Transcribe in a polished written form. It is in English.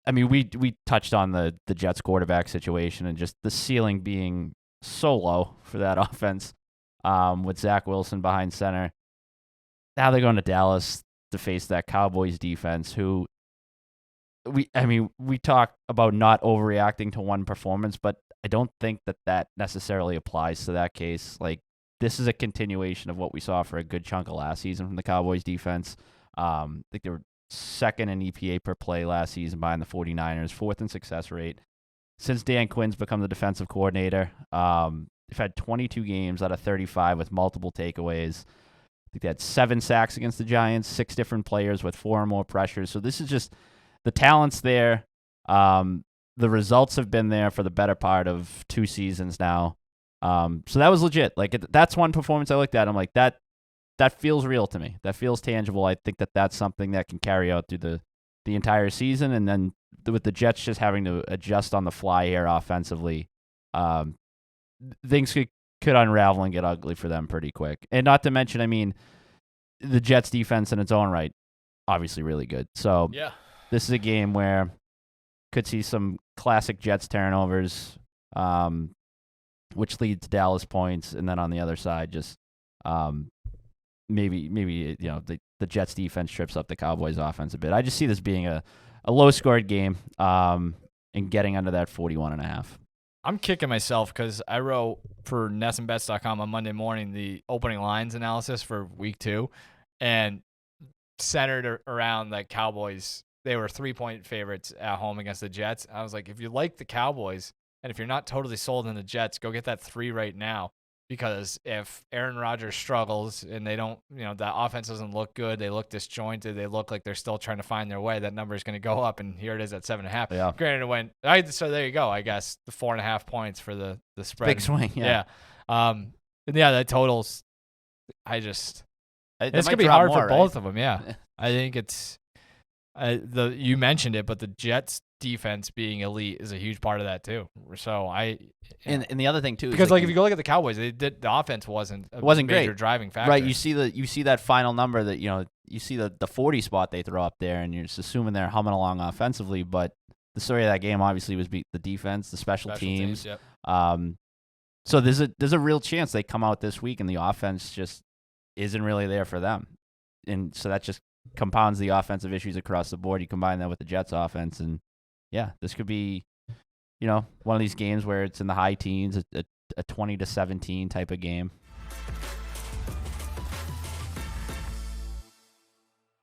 I mean, we touched on the Jets quarterback situation and just the ceiling being so low for that offense, with Zach Wilson behind center. Now they're going to Dallas to face that Cowboys defense, who we talk about not overreacting to one performance, but I don't think that necessarily applies to that case. Like, this is a continuation of what we saw for a good chunk of last season from the Cowboys defense. I think they were second in EPA per play last season behind the 49ers, fourth in success rate. Since Dan Quinn's become the defensive coordinator, they've had 22 games out of 35 with multiple takeaways. I think they had 7 sacks against the Giants, 6 different players with 4 or more pressures. So this is just the talent's there. The results have been there for the better part of 2 seasons now. So that was legit. Like, that's one performance I looked at. I'm like, that feels real to me. That feels tangible. I think that's something that can carry out through the entire season. And then with the Jets just having to adjust on the fly here offensively, things could unravel and get ugly for them pretty quick. And not to mention, I mean, the Jets defense in its own right, obviously really good. So yeah, this is a game where could see some classic Jets turnovers, which lead to Dallas points, and then on the other side, just maybe the Jets defense trips up the Cowboys offense a bit. I just see this being a low-scored game, and getting under that 41.5. I'm kicking myself because I wrote for NESNBets.com on Monday morning the opening lines analysis for week 2, and centered around the Cowboys. They were 3-point favorites at home against the Jets. I was like, if you like the Cowboys and if you're not totally sold on the Jets, go get that 3 right now. Because if Aaron Rodgers struggles and they don't, that offense doesn't look good, they look disjointed, they look like they're still trying to find their way, that number is going to go up, and here it is at 7.5. Yeah. Granted, it went, so there you go, I guess, the 4.5 points for the spread. Big swing, yeah. And that totals, it's going to be drop hard more, for right? both of them, yeah. I think it's, you mentioned it, but the Jets defense being elite is a huge part of that too. So and the other thing too, because if you go look at the Cowboys, the offense wasn't a major great driving factor. Right, you see that final number that you see the 40 spot they throw up there, and you're just assuming they're humming along offensively. But the story of that game obviously was the defense, the special teams. Yep. So there's a real chance they come out this week and the offense just isn't really there for them, and so that just compounds the offensive issues across the board. You combine that with the Jets offense, and yeah, this could be, one of these games where it's in the high teens, a 20-17 type of game.